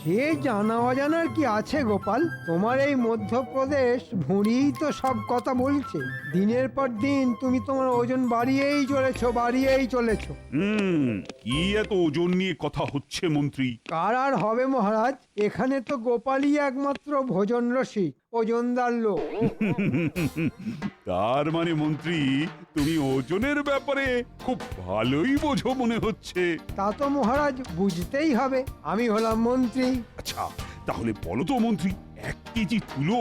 সে জানা অজানার কি আছে গোপাল? তোমার এই মধ্যপ্রদেশ ভুঁড়িই তো সব কথা বলছে। দিনের পর দিন তুমি তোমার ওজন বাড়িয়েই চলেছো। কি এত ওজন নিয়ে কথা হচ্ছে মন্ত্রী? কার আর হবে মহারাজ, এখানে তো গোপালই একমাত্র ভোজন রসিক, ওজনদার লোক। তার মানে মন্ত্রী, তুমি ওজনের ব্যাপারে খুব ভালোই বোঝো মনে হচ্ছে। তা তো মহারাজ বুঝতেই হবে, আমি হলাম মন্ত্রী। আচ্ছা, তাহলে বলো তো মন্ত্রী, 1 কেজি তুলো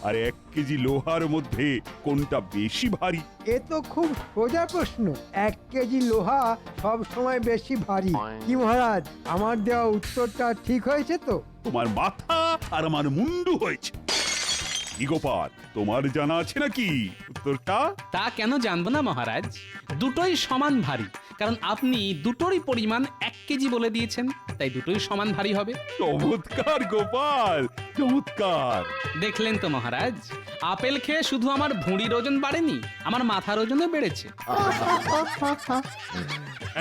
আর 1 কেজি লোহার মধ্যে কোনটা বেশি ভারী? এ তো খুব সোজা প্রশ্ন। 1 কেজি লোহা সব সময় বেশি ভারী। কি মহারাজ, আমার দেওয়া উত্তরটা ঠিক হয়েছে তো? তোমার মাথা আর আমার মুন্ডু হয়েছে। কি গোপাল, তোমার জানা আছে নাকি উত্তরটা? তা কেন জানবো না মহারাজ, দুটোই সমান ভারী, কারণ আপনি দুটোরই পরিমাণ 1 কেজি বলে দিয়েছেন, তাই দুটোই সমান ভারী হবে। চমৎকার গোপাল, চমৎকার। দেখলেন তো মহারাজ, আপেল খেয়ে শুধু আমার ভুঁড়ির ওজন বাড়েনি, আমার মাথার ওজনও বেড়েছে।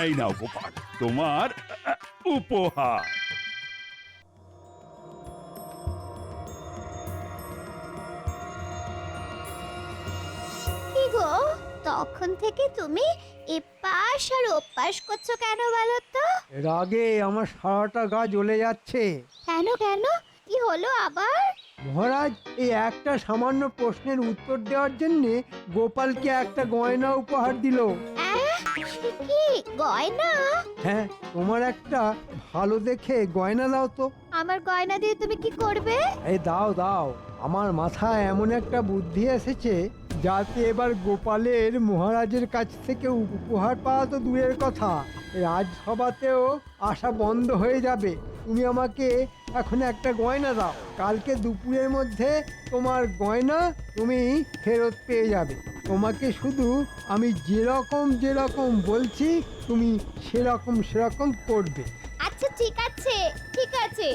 এই নাও গোপাল, তোমার উপহার। কি গো, তখন থেকে তুমি এপাশ আর ওপাশ করছো কেন বলো তো? রাগে আমার সারাটা গা জ্বলে যাচ্ছে। কেন কেন, কি হলো আবার? মহারাজ, এই একটা সামান্য প্রশ্নের উত্তর দেওয়ার জন্য গোপালকে একটা গয়না উপহার দিল। সে কি গয়না? হ্যাঁ, তোমার একটা ভালো দেখে গয়না দাও তো। আমার গয়না দিয়ে তুমি কি করবে? এই দাও, আমার মাথায় এমন একটা বুদ্ধি এসেছে, যাতে এবার গোপালের মহারাজের কাছ থেকে উপহার পাওয়া তো দূরের কথা, রাজসভাতেও আসা বন্ধ হয়ে যাবে। তুমি আমাকে এখন একটা গয়না দাও, কালকে দুপুরের মধ্যে তোমার গয়না তুমি ফেরত পেয়ে যাবে। তোমাকে শুধু আমি যেরকম বলছি তুমি সেরকম করবে। আচ্ছা ঠিক আছে, ঠিক আছে।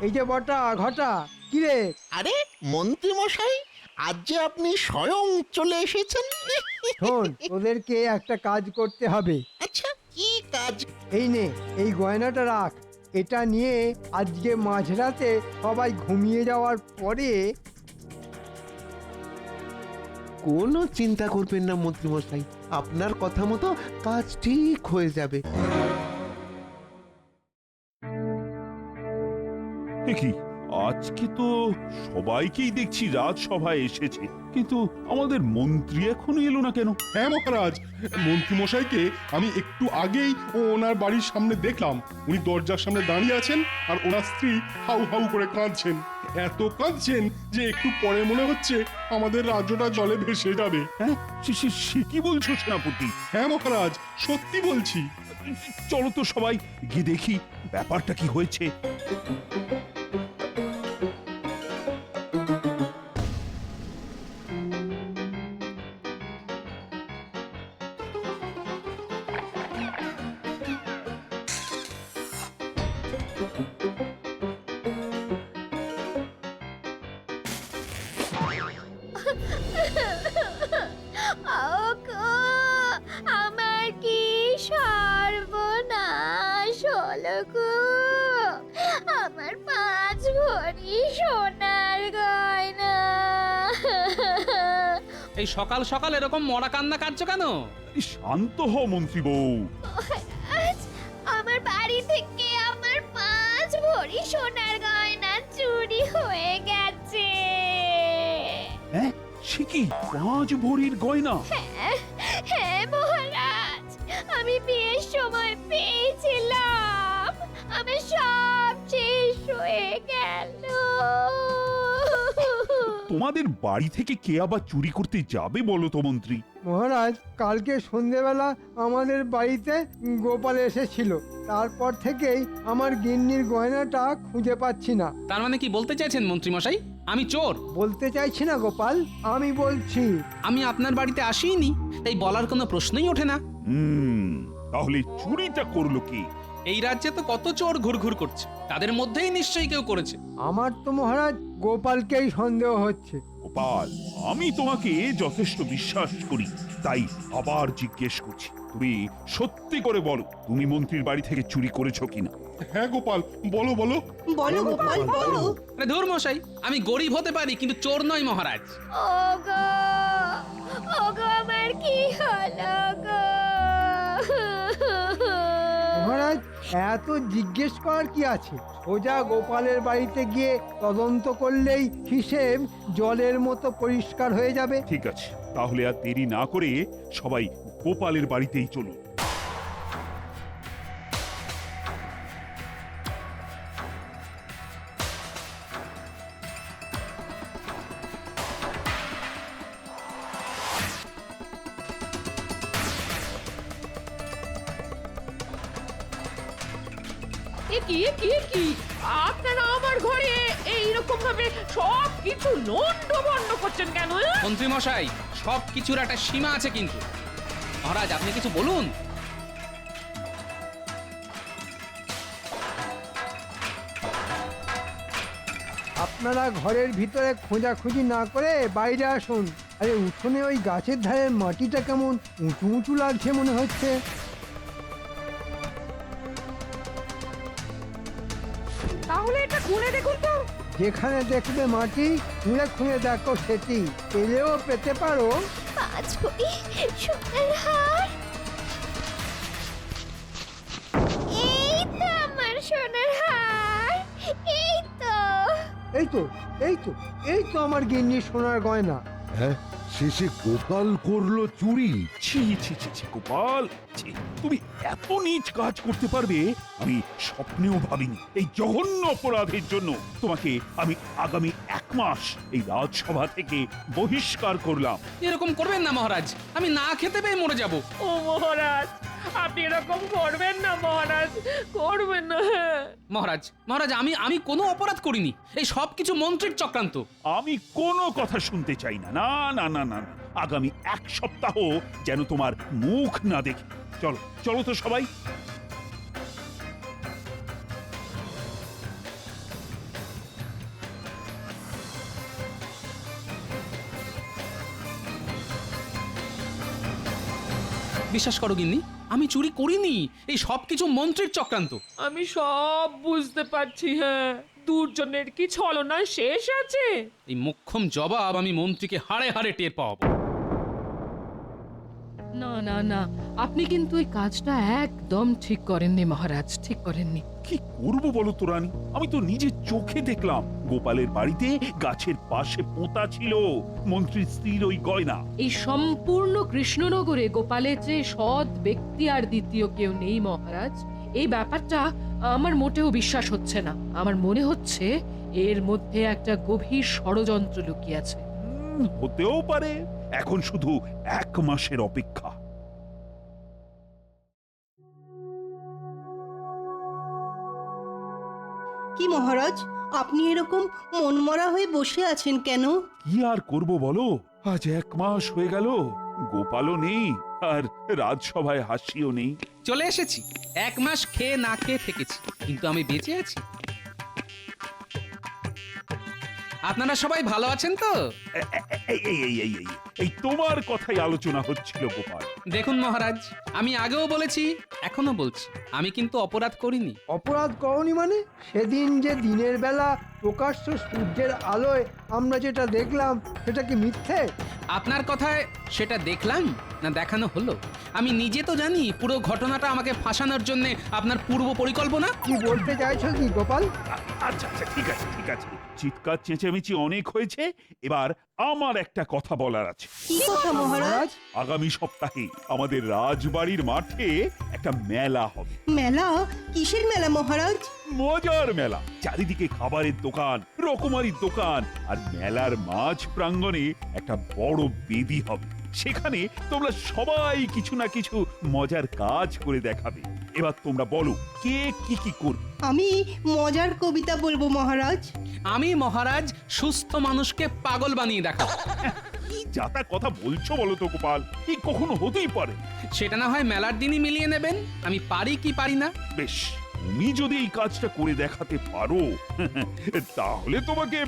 এই যে বটা ঘটা, কিরে? আরে মন্ত্রী মশাই, আজ যে আপনি স্বয়ং চলে এসেছেন। শোন, ওদেরকে একটা কাজ করতে হবে। আচ্ছা, কি কাজ? এই নে, এই গয়নাটা রাখ। এটা নিয়ে আজকে মাঝরাতে সবাই ঘুমিয়ে যাওয়ার পরে কোনো চিন্তা করবেন না মন্ত্রী মশাই, আপনার কথা মতো কাজ ঠিক হয়ে যাবে। কি আজকে তো সবাইকেই দেখছি রাজসভায় এসেছে, কিন্তু আমাদের মন্ত্রী এখনো এলো না কেন? হ্যাঁ মহারাজ, মন্ত্রী মশাইকে আমি একটু আগেই ওনার বাড়ির সামনে দেখলাম। উনি দরজার সামনে দাঁড়িয়ে আছেন আর ওনার স্ত্রী হাউ হাউ করে কাঁদছেন। এত কাঁদছেন যে একটু পরে মনে হচ্ছে আমাদের রাজ্যটা জলে ভেসে যাবে। হ্যাঁ, সে কি বলছো সেনাপতি? হ্যাঁ মহারাজ, সত্যি বলছি। চলো তো সবাই গিয়ে দেখি ব্যাপারটা কি হয়েছে। আমার কি সর্বনাশ হলো গো! আমার 5 ভরি সোনার গয়না। এই সকাল সকাল এরকম মরা কান্না কাটছো কেন? শান্ত হও মন্ত্রী বউ। আজ আমার বাড়ি থেকে আমার 5 ভরি সোনার গয়না চুরি হয়ে গেছে। হ্যাঁ, সে কি 5 ভরির গয়না? হ্যাঁ মহারাজ, আমি বিয়ের সময় পেয়েছিলাম, আমার সব শেষ হয়ে গেল। তোমাদের বাড়ি থেকে কে আবার চুরি করতে যাবে বলো তো মন্ত্রী? মহারাজ, কালকে সন্ধেবেলা আমাদের বাড়িতে গোপাল এসেছিল। তারপর থেকেই আমার গিন্নির গয়নাটা খুঁজে পাচ্ছি না। তার মানে কি বলতে চাইছেন মন্ত্রী মশাই, আমি চোর? বলতে চাইছি না গোপাল, আমি বলছি আমি আপনার বাড়িতে আসিনি, তাই বলার কোনো প্রশ্নই ওঠে না। তাহলে চুরিটা করলো কি? এই রাজ্যে তো কত চোর ঘুরঘুর করছে, তাদের মধ্যেই নিশ্চয়ই কেউ করেছে। আমার তো মহারাজ গোপালকেই সন্দেহ হচ্ছে। গোপাল, আমি তোমাকে যথেষ্ট বিশ্বাস করি, তাই আবার জিজ্ঞেস করছি, তুমি সত্যি করে বলো, তুমি মন্ত্রীর বাড়ি থেকে চুরি করেছো কিনা? হ্যাঁ গোপাল, বলো বলো। বলো গোপাল বলো। আরে ধুর মশাই, আমি গরিব হতে পারি কিন্তু চোর নই মহারাজ। ওগো ওগো আমার কি হলো গো? মহারাজ, এত জিজ্ঞেস করার কি আছে? সোজা গোপালের বাড়িতে গিয়ে তদন্ত করলেই হিসেব জলের মতো পরিষ্কার হয়ে যাবে। ঠিক আছে, তাহলে আর দেরি না করে সবাই গোপালের বাড়িতেই চলুন। কি আপনারা আমার ঘরে এইরকম ভাবে সব কিছু লন্ডভন্ড করছেন কেন? মন্ত্রী মশাই, সব কিছুর একটা সীমা আছে কিন্তু। মহারাজ, আপনি কিছু বলুন। আপনারা ঘরের ভিতরে খোঁজাখুঁজি না করে বাইরে আসুন। আরে উঠোনে ওই গাছের ধারের মাটিটা কেমন উঁচু উঁচু লাগছে মনে হচ্ছে। তাহলে এটা খুলে দেখুন তো। যেখানে দেখবে মাটি খুঁড়ে খুঁড়ে দেখো সেটি, পেলেও পেতে পারো। 5 ভরি সোনার হার। এই তো আমার সোনার হার, এই তো। এই তো এই তো এই তো আমার গিন্নির সোনার গয়না। হ্যাঁ, শেষে গোপাল করলো চুরি। ছি ছি ছি ছি গোপাল, ছি, তুমি এত নীচ কাজ করতে পারবে আমি স্বপ্নেও ভাবিনি। এই জঘন্য অপরাধের জন্য তোমাকে আমি আগামী 1 মাস এই রাজসভা থেকে বহিষ্কার করলাম। এরকম করবেন না মহারাজ, আমি না খেতে পেয়ে মরে যাব। ও মহারাজ, আপনি এরকম করবেন না মহারাজ, করবেন না। মহারাজ মহারাজ, আমি কোনো অপরাধ করিনি, এই সব কিছু মন্ত্রীর চক্রান্ত। আমি কোনো কথা শুনতে চাই না, না না না না, আগামী 1 সপ্তাহ যেন তোমার মুখ না দেখি। চলো চলো তো সবাই। বিশ্বাস করো গিন্নি, আমি চুরি করিনি, এই সব কিছু মন্ত্রীর চক্রান্ত। আমি সব বুঝতে পারছি। হ্যাঁ, দুর্জনের কি ছলনা শেষ আছে? এই মোক্ষম জবাব আমি মন্ত্রীকে হাড়ে হাড়ে টের পাবো। না না না, আপনি কিন্তু এই কাজটা একদম ঠিক করেননি মহারাজ, ঠিক করেননি। কি করবো বলো তো রানী, আমি তো নিজের চোখে দেখলাম গোপালের বাড়িতে গাছের পাশে পোঁতা ছিল মন্ত্রীর স্ত্রীর ওই গয়না। এই সম্পূর্ণ কৃষ্ণনগরে গোপালের যে সৎ ব্যক্তি আর দ্বিতীয় কেউ নেই মহারাজ, এই ব্যাপারটা আমার মোটেও বিশ্বাস হচ্ছে না। আমার মনে হচ্ছে এর মধ্যে একটা গভীর ষড়যন্ত্র লুকিয়ে আছে। হতেও পারে, এখন শুধু 1 মাসের অপেক্ষা। কি মহারাজ, আপনি এরকম মনমরা হয়ে বসে আছেন কেন? কি আর করব বলো, আজ 1 মাস হয়ে গেল, গোপালও নেই আর রাজসভায় হাসিও নেই। চলে এসেছি, 1 মাস খেয়ে না খেয়ে থেকেছি, কিন্তু আমি বেঁচে আছি। আপনারা সবাই ভালো আছেন তো? এই তোমার কথাই আলোচনা হচ্ছিল গোপাল। দেখুন মহারাজ, আমি আগেও বলেছি, এখনো বলছি, আমি কিন্তু অপরাধ করিনি। অপরাধ করনি মানে? সেদিন যে দিনের বেলা প্রকাশ্য সূর্যের আলোয় আমরা যেটা দেখলাম সেটা কি মিথ্যে? আপনার কথায় সেটা দেখলাম না দেখানো হলো? আমি নিজে তো জানি পুরো ঘটনাটা আমাকে ফাঁসানোর জন্য আপনার পূর্ব পরিকল্পনা। কি বলতে চাইছো কি গোপাল? আচ্ছা আচ্ছা, ঠিক আছে ঠিক আছে, চিৎকার চেঁচামেচি অনেক হয়েছে, এবার আমার একটা কথা বলার আছে। কি কথা মহারাজ? আগামী সপ্তাহে আমাদের রাজবাড়ির মাঠে একটা মেলা হবে। মেলা? কিসের মেলা মহারাজ? মজার মেলা, চারিদিকে খাবারের দোকান, রকমারির দোকান, আর মেলার মাঝ প্রাঙ্গণে একটা বড় বেদি হবে। সেখানে তোমরা সবাই কিছু না কিছু মজার কাজ করে দেখাবে। এবার তোমরা বলো, কে কি কি করবে? আমি মজার কবিতা বলবো মহারাজ। আমি মহারাজ সুস্থ মানুষকে পাগল বানিয়ে দেখাবো। কি যাতা কথা বলছো বলো তো গোপাল, এই কখনো হতেই পারে? সেটা না হয় মেলার দিনই মিলিয়ে নেবেন, আমি পারি কি পারি না। বেশ, তুমি যদি এই কাজটা করে দেখাতে পারো তাহলে তোমাকে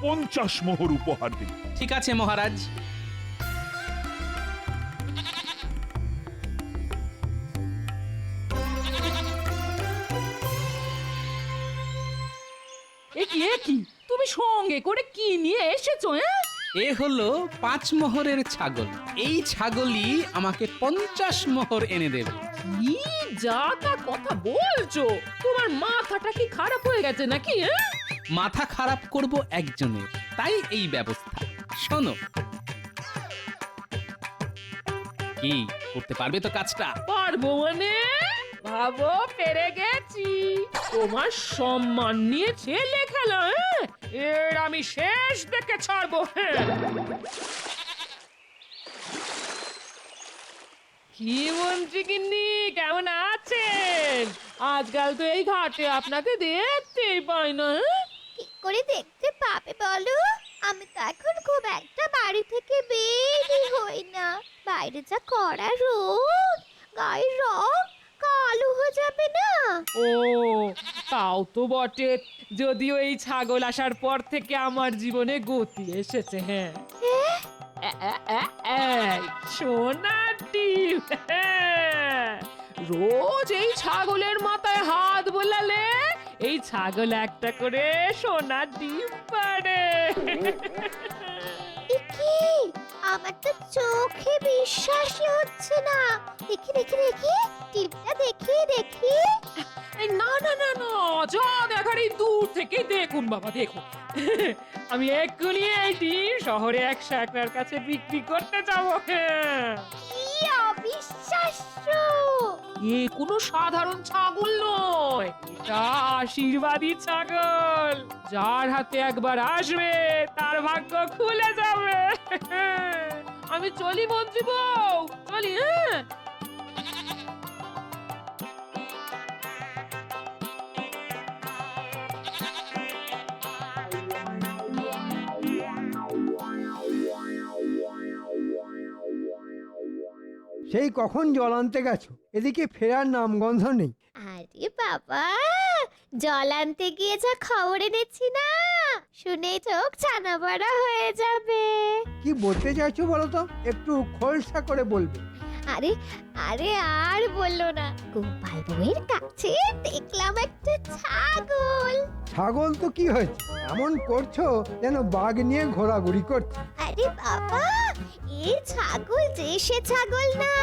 50 মোহর উপহার দেব। ঠিক আছে মহারাজ। এ কি তুমি সঙ্গে করে কি নিয়ে এসেছো? এ হলো 5 মোহরের ছাগল। এই ছাগলই আমাকে 50 মোহর এনে দেবে। কি যা তা কথা বলছো? তোমার মাথাটা কি খারাপ হয়ে গেছে নাকি? মাথা খারাপ করব একজনের, তাই এই ব্যবস্থা। শোনো, কি করতে পারবে তো কাজটা? পারবো মানে? ভাবো পেরে গেছি। তোমার সম্মান নিয়ে ছেলে খেলা, এর আমি শেষ দেখে ছাড়বো। কি মন্ত্রী গিন্নি, কেমন আছেন? আজকাল তো এই ঘাটে আপনাকে দেখতেই পাই না। কি করে দেখতে পাবে বলো? আমি তো এখন খুব একটা বাড়ি থেকে বেরই হই না। বাইরে যা কড়া রোদ, গায়ের রং কালো হয়ে যাবে না? ও তাও তো বটে, যদিও এই ছাগল আসার পর থেকে আমার জীবনে গতি এসেছে। হ্যাঁ, সোনার ডিম। রোজ এই ছাগলের মাথায় হাত বোলালে এই ছাগল একটা করে সোনার ডিম পারে। কি? আমার তো চোখে বিশ্বাসই হচ্ছে না। দেখি দেখি দেখি, টিপটা দেখি। এই না না না না, যা দেখার এই দূর থেকে দেখুন বাবা, দেখুন। আমি এক্ষুনি এই ডিম শহরে এক শাকরার কাছে বিক্রি করতে যাবো। কি অবিশ্বাস্য! এ কোনো সাধারণ ছাগল নয়, এটা আশীর্বাদী ছাগল। যার হাতে একবার আসবে তার ভাগ্য খুলে যাবে। আমি চলি মন্ত্রী বউ, চলি। হ্যাঁ, সেই কখন জল আনতে গেছো, এদিকে ফেরার নামগন্ধ নেই। আরে বাবা, জল আনতে গিয়ে যা খবর এনেছি না, শুনে চোখ ছানা বড়া হয়ে যাবে। কি বলতে চাইছো বলো তো, একটু খোলসা করে বলবে। আরে আরে আর বললো না, গোপাল বউয়ের কাছে দেখলাম একটা ছাগল। ছাগল তো কি হয়েছে, এমন করছো যেন বাঘ নিয়ে ঘোরাঘুরি করছে। আরে বাবা, এই ছাগল যে সে ছাগল না,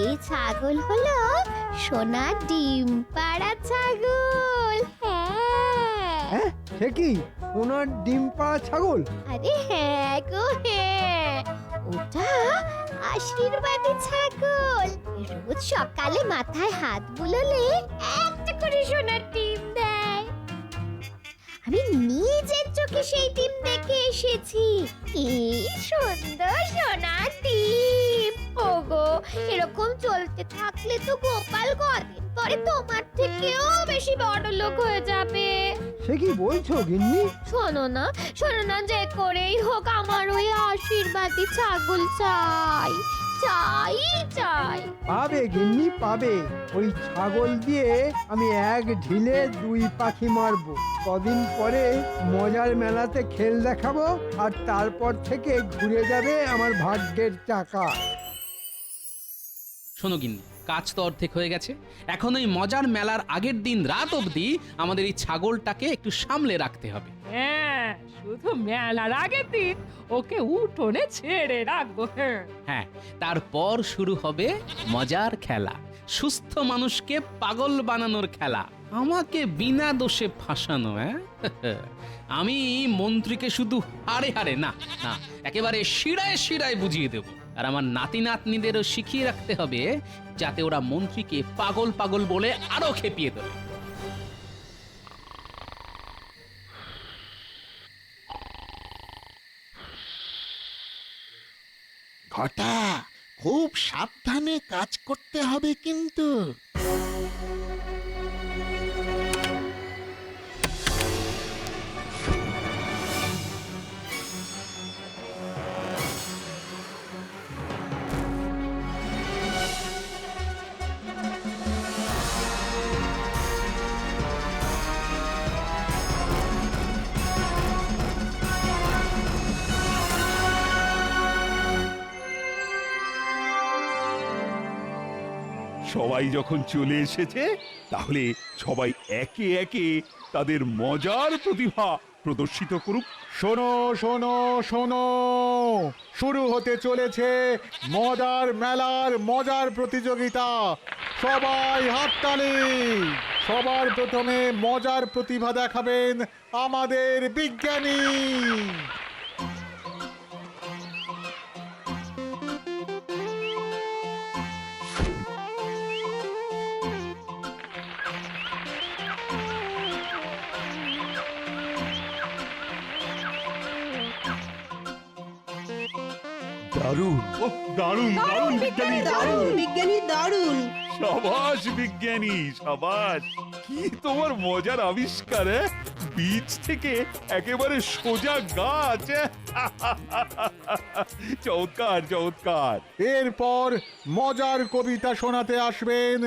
এই ছাগল হলো সোনার ডিম পাড়া ছাগল। হ্যাঁ, সে কি সোনার ডিম পাড়া ছাগল? আরে হ্যাঁ গো হ্যাঁ, ওটা আশীর্বাদী ছাগল। রোজ সকালে মাথায় হাত বুলোলে একটা করে সোনার ডিম দেয়। আমি নিজের চোখে সেই ডিম দেখে এসেছি। কি সুন্দর সোনার ডিম! ওগো, এরকম চলতে থাকলে তো গোপাল কদিন পরে তোমার থেকেও বেশি বড় লোক হয়ে যাবে। সে কি বলছো গিন্নি? শোনো না, যে করেই হোক আমার ওই আশীর্বাদী ছাগল চাই। পাবে গিন্নি, পাবে। ওই ছাগল দিয়ে আমি এক ঢিলে 2 পাখি মারবো। কদিন পরে মজার মেলাতে খেল দেখাবো, আর তারপর থেকে ঘুরে যাবে আমার ভাগ্যের চাকা। শোনো গিন্নি, কাজ তো অর্ধেক হয়ে গেছে। এখন ওই মজার মেলার আগের দিন রাত অবধি আমাদের এই ছাগলটাকে একটু সামলে রাখতে হবে। হ্যাঁ, শুধু মেলার আগের দিন ওকে উঠোনে ছেড়ে রাখবো। হ্যাঁ, তারপর শুরু হবে মজার খেলা, সুস্থ মানুষকে পাগল বানানোর খেলা, আমাকে বিনা দোষে ফাঁসানো। হ্যাঁ, আমি মন্ত্রীকে শুধু হারে হারে না না, একেবারে শিরায় শিরায় বুঝিয়ে দেব। আর আমার নাতি নাতনিদেরও শিখিয়ে রাখতে হবে, যাতে ওরা মন্ত্রীকে পাগল পাগল বলে আরো খেপিয়ে দেবে। ঘটা, খুব সাবধানে কাজ করতে হবে কিন্তু। সবাই যখন চলে এসেছে তাহলে সবাই একে একে তাদের মজার প্রতিভা প্রদর্শিত করুক। শোনো শোনো শোনো, শুরু হতে চলেছে মজার মেলার মজার প্রতিযোগিতা। সবাই হাততালি। সবার প্রথমে মজার প্রতিভা দেখাবেন আমাদের বিজ্ঞানী। দারুণ! ওহ, দারুণ দারুণ বিজ্ঞানী, দারুণ। বিজ্ঞানী দারুণ। সাবাস বিজ্ঞানী, সাবাস! কি তোমার মজার আবিষ্কার! বীজ থেকে একেবারে সোজা গাছ! চমৎকার চমৎকার! এরপর মজার কবিতা শোনাতে আসবেন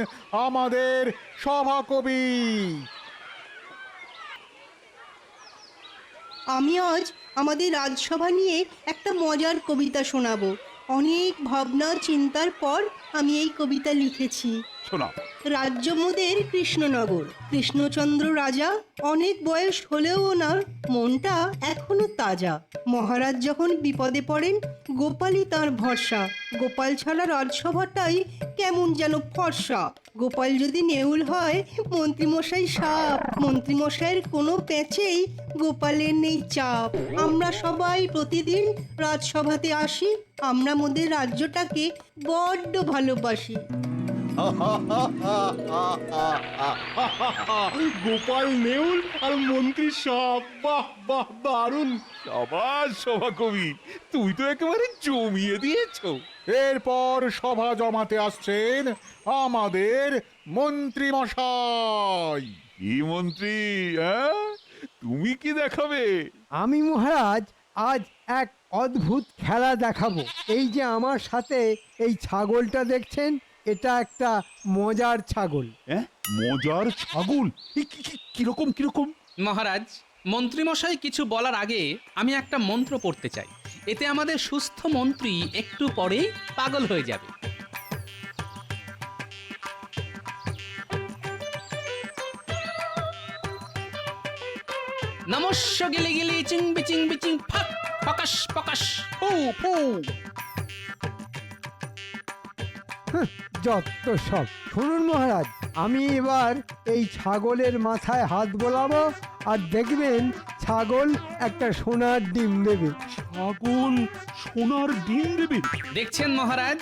আমাদের সভাকবি। আমি আজ আমাদের রাজসভা নিয়ে একটা মজার কবিতা শোনাবো। অনেক ভাবনা চিন্তার পর আমি এই কবিতা লিখেছি। শোনা। রাজ্য মোদের কৃষ্ণনগর। কৃষ্ণচন্দ্র রাজা, অনেক বয়স হলেও ওনার মনটা এখনো তাজা। মহারাজ যখন বিপদে পড়েন, গোপালই তার ভরসা। গোপাল ছাড়া রাজসভাটাই কেমন যেন ফর্সা। গোপাল যদি নেউল হয়, মন্ত্রীমশাই সাপ। মন্ত্রীমশাইয়ের কোনো প্যাচেই গোপালের নেই চাপ। আমরা সবাই প্রতিদিন রাজসভাতে আসি। আমরা মোদের রাজ্যটাকে বড্ড ভালোবাসি। গোপাল নেউল আর মন্ত্রী সাপ, বাহ বাহ, দারুণ। সাবাস সভাকবি, তুই তো একেবারে জমিয়ে দিয়েছো। এরপর সভা জমাতে আসছেন আমাদের মন্ত্রী মশাই। কি মন্ত্রী, হ্যাঁ? তুমি কি দেখাবে? আমি মহারাজ আজ এক অদ্ভুত খেলা দেখাবো। এই যে আমার সাথে এই ছাগলটা দেখছেন, এটা একটা মজার ছাগল। হ্যাঁ, মজার ছাগল? কিরকম কিরকম? মহারাজ, মন্ত্রীমশাই কিছু বলার আগে আমি একটা মন্ত্র পড়তে চাই। এতে আমাদের সুস্থ মন্ত্রী একটু পরেই পাগল হয়ে যাবে। নমস্য গিলি গিলি চিং বিচিং বিচিং ফাক ফকাশ ফকাশ ফু ফু। যত সব। শুনুন মহারাজ, আমি এবার এই ছাগলের মাথায় হাত বোলাবো আর দেখবেন ছাগল একটা সোনার ডিম দেবে। ছাগল সোনার ডিম দেবে? দেখছেন মহারাজ,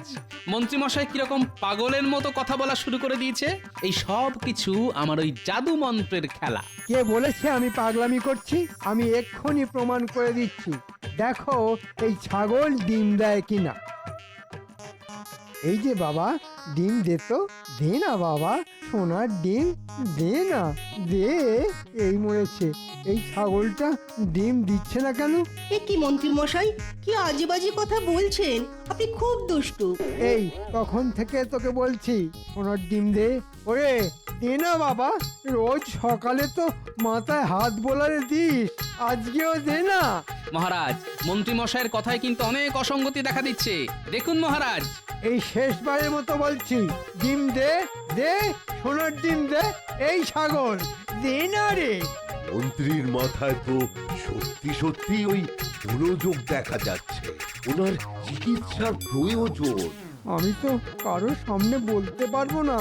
মন্ত্রীমশাই কিরকম পাগলের মতো কথা বলা শুরু করে দিয়েছে। এই সব কিছু আমার ওই জাদু মন্ত্রের খেলা। কে বলেছে আমি পাগলামি করছি? আমি এক্ষুনি প্রমাণ করে দিচ্ছি। দেখো এই ছাগল ডিম দেয় কিনা। এই যে বাবা, ডিম দে তো, দে না বাবা, সোনার ডিম দে না, দে। এই মরেছে, এই ছাগলটা ডিম দিচ্ছে না কেন? এ কি মন্ত্রী মশাই, কি আজে বাজে কথা বলছেন? আপনি খুব দুষ্টু। এই তখন থেকে তোকে বলছি সোনার ডিম দে। ওরে দে না বাবা, রোজ সকালে তো মাথায় হাত বোলারে দিস, আজকেও দে না। মহারাজ, মন্ত্রীমশাইয়ের কথায় কিন্তু অনেক অসঙ্গতি দেখা দিচ্ছে। দেখুন মহারাজ, এই শেষবারের মতো বলছি, ডিম দে, দে সোনার ডিম দে। এই ছাগল দে না রে। মন্ত্রীর মাথায় তো সত্যি সত্যি ওই মনোযোগ দেখা যাচ্ছে, ওনার চিকিৎসার প্রয়োজন। আমি তো কারোর সামনে বলতে পারবো না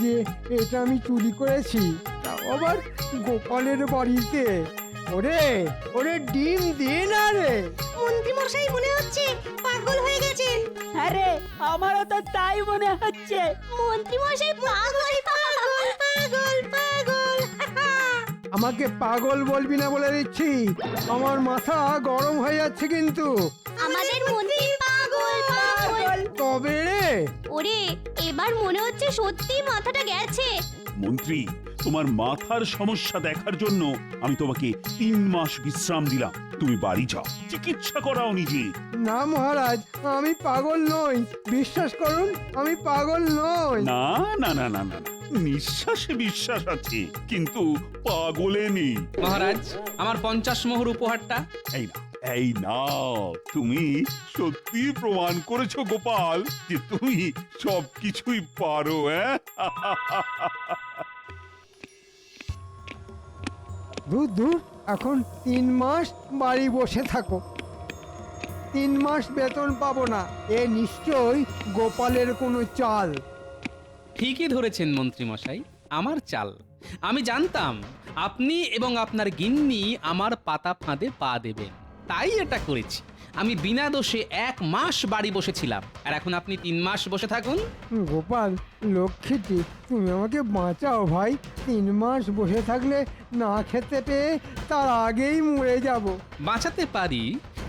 যে এটা আমি চুরি করেছি, তাও আবার গোপালের বাড়িতে। ওরে ওরে ডিম দে না রে। মন্ত্রী মশাই মনে হচ্ছে পাগল হয়ে গেছেন। আরে আমারও তো তাই মনে হচ্ছে। মন্ত্রী মশাই পাগল পাগল পাগল পাগল। আমাকে পাগল বলবি না বলে দিচ্ছি, আমার মাথা গরম হয়ে যাচ্ছে কিন্তু। আমাদের মন্ত্রী পাগল পাগল। তবে রে ওরে এবার মনে হচ্ছে সত্যি মাথাটা গেছে। মন্ত্রী, তোমার মাথার সমস্যা দেখার জন্য আমি তোমাকে 3 মাস বিশ্রাম দিলাম। তুমি বাড়ি যাও, চিকিৎসা করাও নিজে। না মহারাজ, আমি পাগল নই, বিশ্বাস করুন আমি পাগল নই। না না না না না না, নিঃশ্বাসে বিশ্বাস আছে, কিন্তু পাগলে নেই। মহারাজ, আমার 50 মোহর উপহারটা। এই না, এই না, তুমি সত্যি প্রমাণ করেছো গোপাল যে তুমি সবকিছুই পারো। দূর দূর, এখন 3 মাস বাড়ি বসে থাকো। 3 মাস বেতন পাবো না, এ নিশ্চয়ই গোপালের কোনো চাল। ঠিকই ধরেছেন মন্ত্রী মশাই, আমার চাল। আমি জানতাম আপনি এবং আপনার গিন্নি আমার পাতা ফাঁদে পা দেবেন, তাই এটা করেছি। আমি বিনা দোষে 1 মাস বাড়ি বসেছিলাম, আর এখন আপনি 3 মাস বসে থাকুন। গোপাল লক্ষ্মীটি, তুমি আমাকে বাঁচাও ভাই। 3 মাস বসে থাকলে না খেতে পেয়ে তার আগেই মরে যাব। বাঁচাতে পারি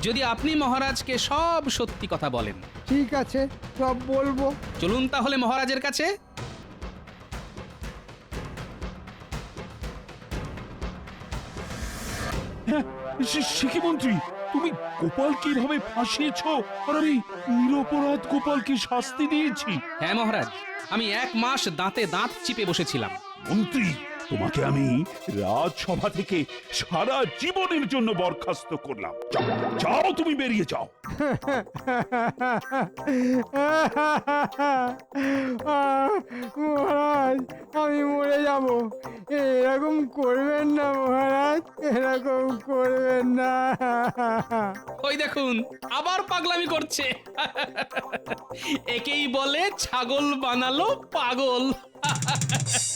যদি আপনি মহারাজকে সব সত্যি কথা বলেন। ঠিক আছে, সব বলবো। চলুন তাহলে মহারাজের কাছে। সে কি মন্ত্রী, তুমি গোপালকে এভাবে ফাঁসিয়েছো আর আমি নিরপরাধ গোপালকে শাস্তি দিয়েছি? হ্যাঁ মহারাজ, আমি 1 মাস দাঁতে দাঁত চিপে বসেছিলাম। মন্ত্রী, তোমাকে আমি রাজসভা থেকে সারা জীবনের জন্য বরখাস্ত করলাম। যাও, যাও, তুমি বেরিয়ে যাও। মহারাজ, আমি মরে যাব। এরকম করবেন না মহারাজ, এরকম করবেন না। ওই দেখুন, আবার পাগলামি করছে। একেই বলে ছাগল বানালো পাগল।